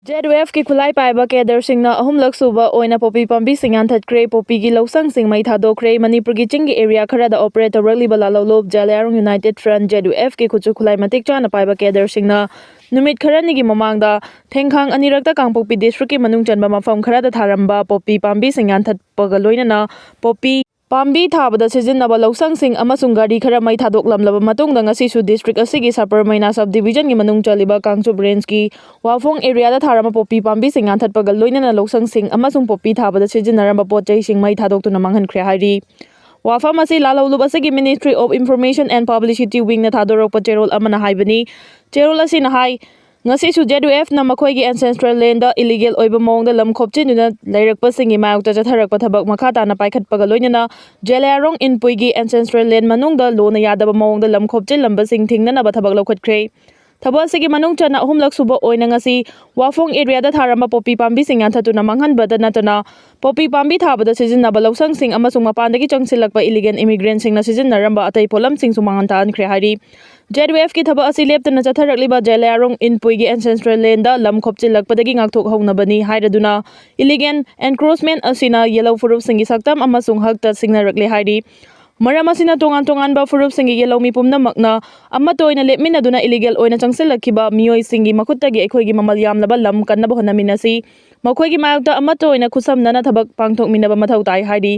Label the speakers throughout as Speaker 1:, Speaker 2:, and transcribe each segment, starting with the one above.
Speaker 1: JWF की खुलाई पाइबा केडरसिंगना अहुमलक सुबा ओइना पोपी पाम्बी सिंगानथत्ख्रे पोपी की लौसंगसिंग मई थादोख्रे मणिपुर की चिंग एरिया खरादा ऑपरेट तौरकलिबा लालौलोब जाल्यारोंग यूनाइटेड फ्रंट JWF की खुचु खुलाई मतिक चाना पाइबा केडरसिंगना नुमित खरनिगी ममांगदा थेंखांग अनिरक्ता कांगपोपी डिस्ट्रिक्ट की मनुंग चनबा मफम खरादा थारंबा पोपी पाम्बी सिंगानथत्पगा लोइनना पोपी पाम्बी थाबदा सिजिन्नबा लौसंगसिंग अमसुंग गाड़ी खरा मई थादोकलमलबा मतुंगदा ngasisu district asigi sapar maina subdivision gi manung chaliba kangchup range ki wafong area da tharama popi pambi singathatpaga loinana lौसंगसिंग अमसुंग Poppy थाबदा सिजिन्नरamba potchai sing mai थादोक्तुना मांगहनख्रे हाइरि वाफम असि लालौलुब असigi Ministry of Information and Publicity wing na थादोरकपा चेरोल अमना हाइबनी चेरोल असि ना high ngasisu JWF na makhoi ancestral land da illegal oiba mong da lam khopchinuna lairakpa singi mayokta chatharakpa thabak makha tana paikhatpaga loinana jelarong inpui gi ancestral land manung da lona yadaba mong da lam khopchin lamba sing thingna ba thabak lokhatkhre thabak sigi manung chana ahumlak suba oina ngasi wafong area da tharama popi pambi singa thatuna manghanba da natana popi pambi thabada sijinnaba lौसंग sing amasung mapandagi changsilakpa illegal immigrant sing na sijinnaramba atai polam sing sumangan ta ankhre hari JWF की थबक असि लेप्तना चथरकलिबा जेलारोंग इनपुइगी एंसेंस्ट्रल land दा lump खोपचिलकपदगी ngakthok hounabani haiduna illegal encroachment asina yellow furup singi saktam amasung hakta singnarakle hairi maram asina tongan tongan ba furup singi yellow mi pumna makna amma toina lepmina duna illegal oina changsilakiba mioi singi makuttagi ekhoigi mamal yamlaba lam kannaba honaminasi makhoigi mayakta amma toina khusamnana thabak pangthok minaba mathau tai hairi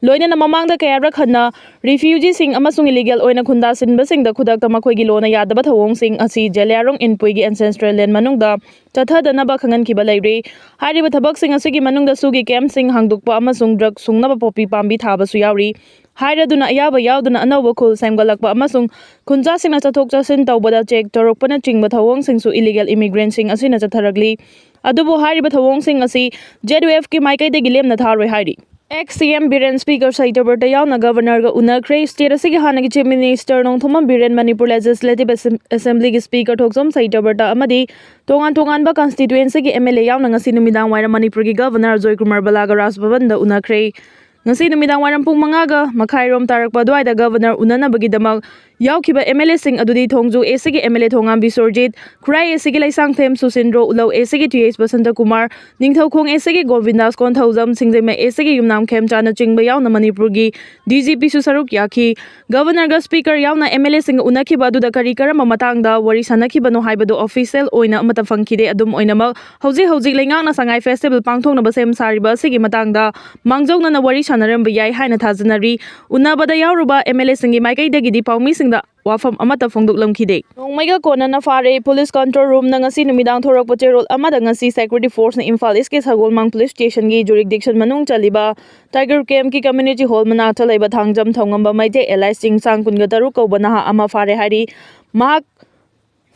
Speaker 1: लोइना ममांग कयारक हन्ना refugee सिंग अमसुंग illegal ओइना खुंदा सिनबा सिंग दा खुदाक तमखोइगी लोना यादबा थवोंग सिंग असि जेलारोंग इनपुइगी एंसेंस्ट्रल land मनुंगदा चथदनबा खंगनखिबा लैरे हारिबा थबक सिंग असुगी मनुंगदा Swiggy camp सिंग हांगदुकपा अमसुंग drug सुंगनबा Poppy पाम्बी थाबसु यावरी हाइरदुना अयाबा यावदुना अनौबा खुल सेमगलकपा अमसुंग खुंजा सिंगना चथोक चसिन तौबदा check तौरकपना चिंगबा थवोंग सिंगसु illegal immigrant सिंग असिना चथरगली अदुबो हारिबा थवोंग सिंग असि JWF की माइकैदगी Lemna थारोय हाइरि ex-CM Biren Speaker Saitabata Yauna Governor ga Unakre State asigi hanagi Chief Minister Nongthomam Biren Manipur Legislative Assembly gi Speaker Thoksom Saitabata amadi tongan tongan ba constituency gi MLA yauna ngasi numidang waira Manipur gi Governor Joykumar Balaga Rasbhavan da Unakre ngasi numidang wairam pung 5 ga makhairom tarakpa duaida Governor unanabagi damak yaukhiba MLA sing adudi thongju asigi MLA thongam Bisorjit Khrai asigi Laisangthem Susindro Ulau asigi TH Basanta Kumar Ningthaukhong asigi Govindas Konthaujam Singjema asigi Yumnam Khemchana chingba yauna Manipur gi DGP Susaruk Yaki Governor ga Speaker yauna MLA sing unakhiba aduda kari karama matangda wari sanakhibano haibado official oina amata fangkhide adum oinamak hauji leingakna sangai festival pangthokna basem sariba asigi matangda mangjongna na wari sanaramba yai haina thajanari unabada yauruba MLA singi maikai di paumi singda wafam amata phongdoklamkhide nongmaiga kona na fare police control room na ngasi numidang thorak pacherol amada ngasi security force na Imphal East ke Sagolmang police station gi jurisdiction manung chaliba Tiger Camp ki community hall mana chalaiba thangjam thongamba maite Eli Chingsang kunga taru ko banaha ama fare hari mahak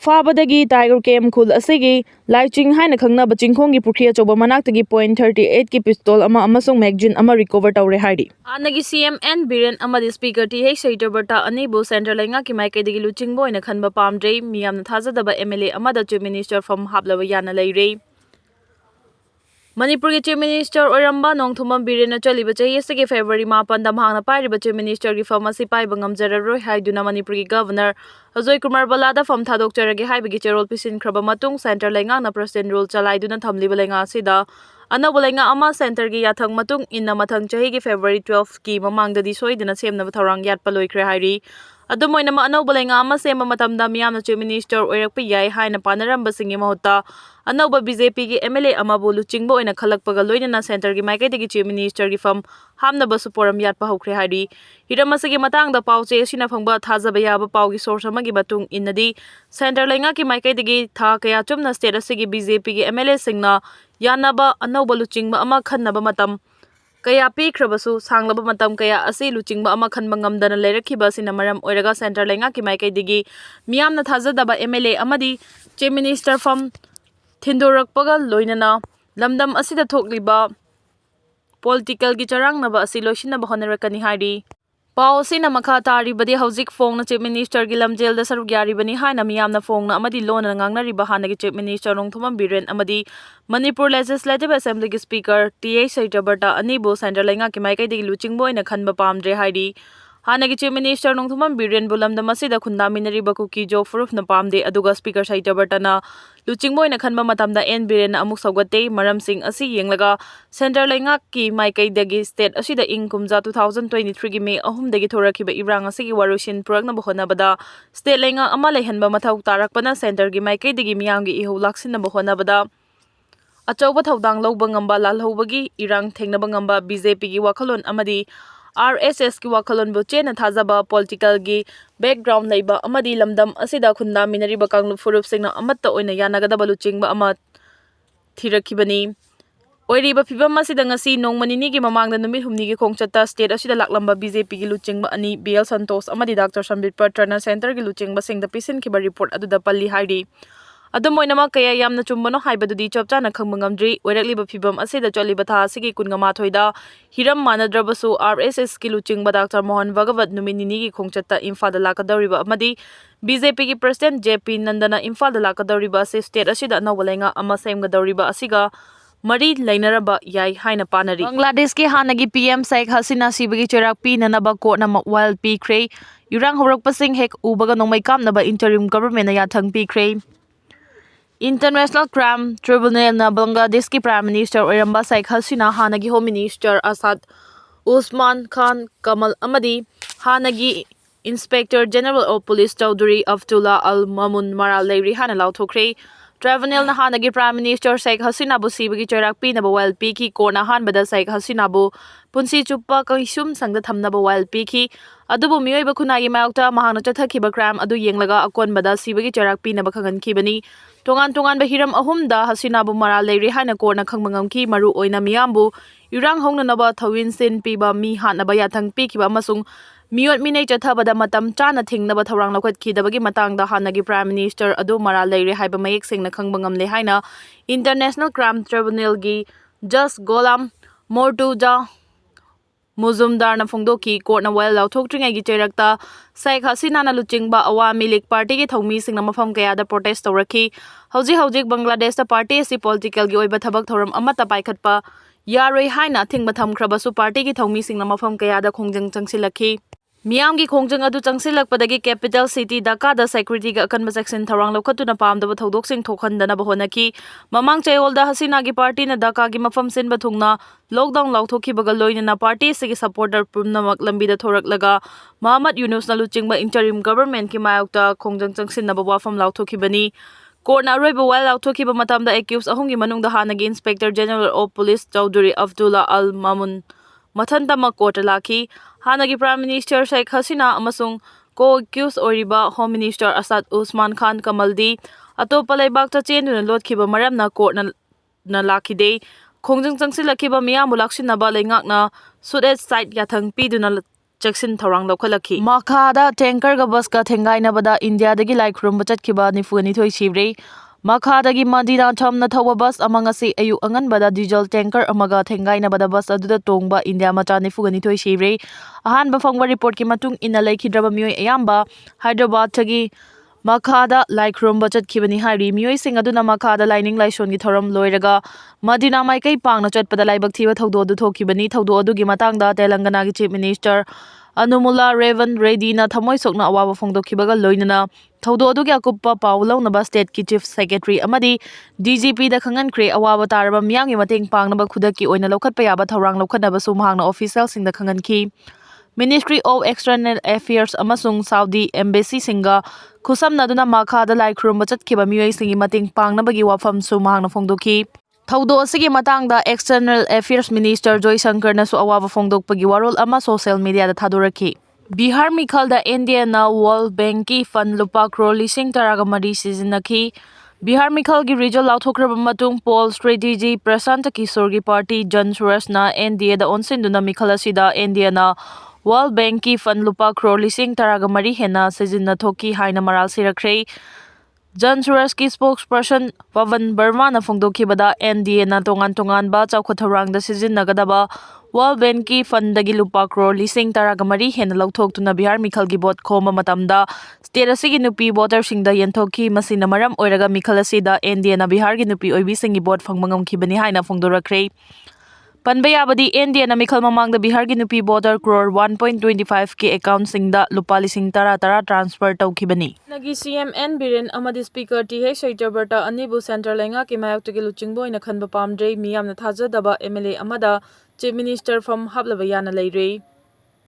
Speaker 1: फाबदगी tiger camp खुल असगी लाइचिंग हाइना खंगनाबा चिंखोंगी पुखरी अचौबा मनाक्तगी .38 की पिस्तौल अमा अमसुंग magazine अमा recover तौरे हाइरि आनगी CMN बिरेन अमादि स्पीकर TH सैटरबर्टा अनेबो सेंट्रल लैंगा की माइकैदगी लुचिंगबो ओइना खनबा पामद्रे मियामना थाजदबा MLA अमादा चीफ मिनिस्टर फ्रॉम हाबलबा याना लैरे मणिपुर के चीफ मिनिस्टर ओरंबा नोंगथुमम बिरेन चलिबा चही असगी फेब्रुवारी 5 दा महांगना पाइरिबा चीफ मिनिस्टर की फम असि पाइबा ngamjararoy haiduna मणिपुर की गवर्नर अजय कुमार बलादा फम थादोकचरगे हाइबगी चेरोल पिसिनख्रबा मतुंग सेंटर लैंगांगना प्रेसिडेंट रोल चलाइदुना थमलिबा लैंगा असिदा अनौबा लैंगा अमा सेंटर की याथंग मतुंग इन्ना मथंग चही की फेब्रुवारी 12 की ममांगददी सोइदना सेमनबा थौरांग यातपा लोइख्रे हाइरि अदुम ओइना अनौबा लैंगा अमा सेम मतमदा मियामना चीफ मिनिस्टर ओइरकपा याइ हाइना पानरंबा सिंगी महत्ता अनौबा BJP की MLA अमाबो लुचिंगबो ओइना खलकपगा लोइना सेंटर की माइकैदगी चीफ मिनिस्टर की फम हामनबा सुपोरम यातपा हौख्रे हाइरि हिरम असगी मतंगदा पाउचे असिना फंगबा थाजबा याबा पाउगी सोर्स अमगी मतुंग इन्नदी सेंटर लैंगा की माइकैदगी था कया चुमना स्टेट असगी BJP की MLA सिंगना यानबा अनौबा लुचिंगबा अमा खन्नबा मतम कया पीख्रबसु सांगलबा मतम कया असि लुचिंगबा अमा खनबा ngamdana lerakhiba sina maram oiraga center lenga ki maikaidigi miyamna thajadaba MLA amadi chief minister from Thindorakpaga loinana lamdam asida thokliba political gi charangnaba asi loisinaba honarakani hairi पाव सिना मखा तारिबदि हौजिक फोंगना chief minister की लमजेल दा सरुक यारिबनी हाइना मियामना फोंगना अमदि लोना ngangnariba हानगी chief minister Nongthombam Biren अमदि Manipur legislative assembly की speaker TH सैटरबर्टा अनिबो सेंटर लैंगा की माइकैदगी लुचिंगबो ओइना खनबा पामद्रे हाइरि Hanagi Chief Minister Nongthuman Biren Bulamda Masida Khundaminariba Kuki Jo Furuf na pamde aduga Speaker Saita Bartana Luchingboy na khanba matamda N Biren na amuk saugate maram sing asi yenglaga Center Laingak ki Maikaidagi State asida ing kumja 2023 gi May 3 dagi thorakiba Ibrang asigi warushin purakna bohonabada State Laingak ama laihanba mathau tarakpana Center gi Maikaidagi miyamgi ihu laksinna bohonabada Achauba thaudang lawba ngamba lalhobagi irang thengnaba ngamba BJP gi wakhalon amadi RSS ki wakhalon bu chena thajaba political gi background leiba amadi lamdam asida khunda minariba kanglu furup singna amatta oina yanagadaba luchingba ama thirakibani oiriba phibam asida ngasi nongmanini gi mamangda numit humni gi khongchata state asida laklamba BJP gi luchingba ani BL Santos amadi Dr. Sambit Patrana Center gi luchingba singda pisin kiba report aduda palli haidi Adumoinama kaya yamna chumbano haibadudi chopchana khangmangamdri oirakliba phibam asida choliba tha asigi kungama thoida hiram manadrabasu RSS ki luchingba Dr. Mohan Bhagavat numinini gi khongchatta Imphal da lakadoriba amadi BJP ki President JP Nandana Imphal da lakadoriba ase state asida nawalainga ama semgadoriba asiga Mari lainaraba yai haina panari Bangladesh ki hanagi PM Sheikh Hasina sibagi cherak pi nanaba court na wild pi kre yurang horak pasing hek ubaga nongmai kamnaba interim government na yathang pi kre International Crime Tribunal na Bangladesh ki Prime Minister Oiramba Sheikh Hasina hanagi Home Minister Asad Usman Khan Kamal amadi hanagi Inspector General of Police Chaudhry Abdullah Al Mamun Maral Leiri hana lauthokre Tribunal na hanagi Prime Minister Sheikh Hasina bu sibagi cherak pi na wild pi ki kona hanbada Sheikh Hasina bu punsi chuppa kaisum sangda thamna wild pi ki adubu miyoiba khunagi mayokta mahana chathakiba crime adu yenglaga akonbada sibagi cherak pi na bakhangan kibani Tongan bahiram ahumda Hasina bu Maral Leiri hana korna khangmangamki maru oina miyambu yurang hongnanaba thawin sin piba mi hanaba yathang pikiba amasung Miyot minay chathabada matam chana thingnaba thawrang laukhatkidabagi matangda hanagi Prime Minister adu Maral Leiri haiba mayek singna khangbangamle haina International Crime Tribunal gi Just Golam Mortuja Muzumdar na phongdoki court na well lauthokringai gi cherakta Sheikh Hasina na luchingba Awami League Party gi thongmi singna mafam kaya da protest tawrakhi hauji Bangladesh ta party si political gi oiba thabak thoram amata paikhatpa yaroi haina thingba thamkhrabasu party gi thongmi singna mafam kaya da khongjang changsilakhi Miyam gi khongjang adu changsilakpadagi capital city Dhaka da security ga akanba section tharang lokhatuna pamdaba thodok sing thokhandana bahonaki mamang chayolda Hasina gi party na Dhaka gi mafam sinba thungna lockdown lauthokhibaga loinana party sigi supporter pumnamak lambida thoraklaga Muhammad Yunus na luchingba interim government ki mayokta khongjang changsinaba wafam lauthokibani Court na aroiba while lauthokhiba matamda accused ahongi manungda hanagi Inspector General of Police Chaudhry Abdullah Al Mamun Mathantama court laki hanagi Prime Minister Sheikh Hasina amasung co-accused oriba Home Minister Asad Usman Khan Kamaldi atopa laibak cha chenduna lotkhiba maramna court na lakide khongjang changsilakiba miyam bulaksinaba leingakna sudet site yathang piduna Jackson Thorang Lokalaki. Makhada tanker ga bus ka thengainabada India dagi laikrum bachatkiba nifuni thoi sivre. Makhadagi Madina Thamna Thawa bus amangasi ayu anganbada diesel tanker amaga thengainabada bus aduda tongba India macha nifugani thoi sivre. Ahanba phangba report ki matung ina laikhidraba mioi ayamba Hyderabad tagi Makhada laikrum bachatkhibani hari mioi sing aduna Makhada lining laison gi thoram loiraga Madina mai kai pangna chatpada laibak thiba thaudo du thokibani thaudo adugi matangda Telangana gi Chief Minister Anumula Revan Reddy na thamoi sokna awawa phongdokhibaga loinana thaudo adugi akuppa paulonaba state ki Chief Secretary amadi DGP da khangankre awawa taraba miyamgi mateng pangnaba khudaki oina lokhatpa yaba thawrang lokhatnaba su mahangna official singda khanganki Ministry of External Affairs amasung Saudi Embassy singa khusamna duna Makhada laikrum bachatkiba mioi singi mateng pangnabagi wafam su mahangna phongdokhi Thaudo asigi matangda External Affairs Minister Joy Shankar na su awawa phongdokpagi warol ama social media da thadorakhi Bihar Mikhalda India na World Bank ki fund lupa crore lising taraga mari sizinakhi Bihar Mikhal gi result lauthokraba matung poll strategy Prashant Kishore gi party Jan Suresh na India da onsinduna Mikhal asida India na World Bank ki fund lupa crore lising taraga mari hena sizinna thoki haina maral sirakre Jan Suresh ki spokesperson Pavan Burma na phongdokhibada NDA na tongan ba chawkhathorang da sizinnagadaba World Bank ki fund dagi lupa crore lising taraga mari hena lauthokuna Bihar Mikhal gi vote khoma matamda state asigi nupi voter singda yenthokhi masina maram oiraga Mikhal asida NDA na Bihar gi nupi oibi singi vote phangmangam khibani haina phongdorakre Panba yabadi NDA na mikhal mamang da Bihar ki nupi border crore 1.25 ke account singda lupa lising tara transfer taukhibani. Nagi CMN Biren amadi speaker TH Saitraberta anibu center lenga ki mayok tagi luchingboy na khanba pamdre miyam na thajadaba MLA amada Chief Minister from Hablaba yana leire.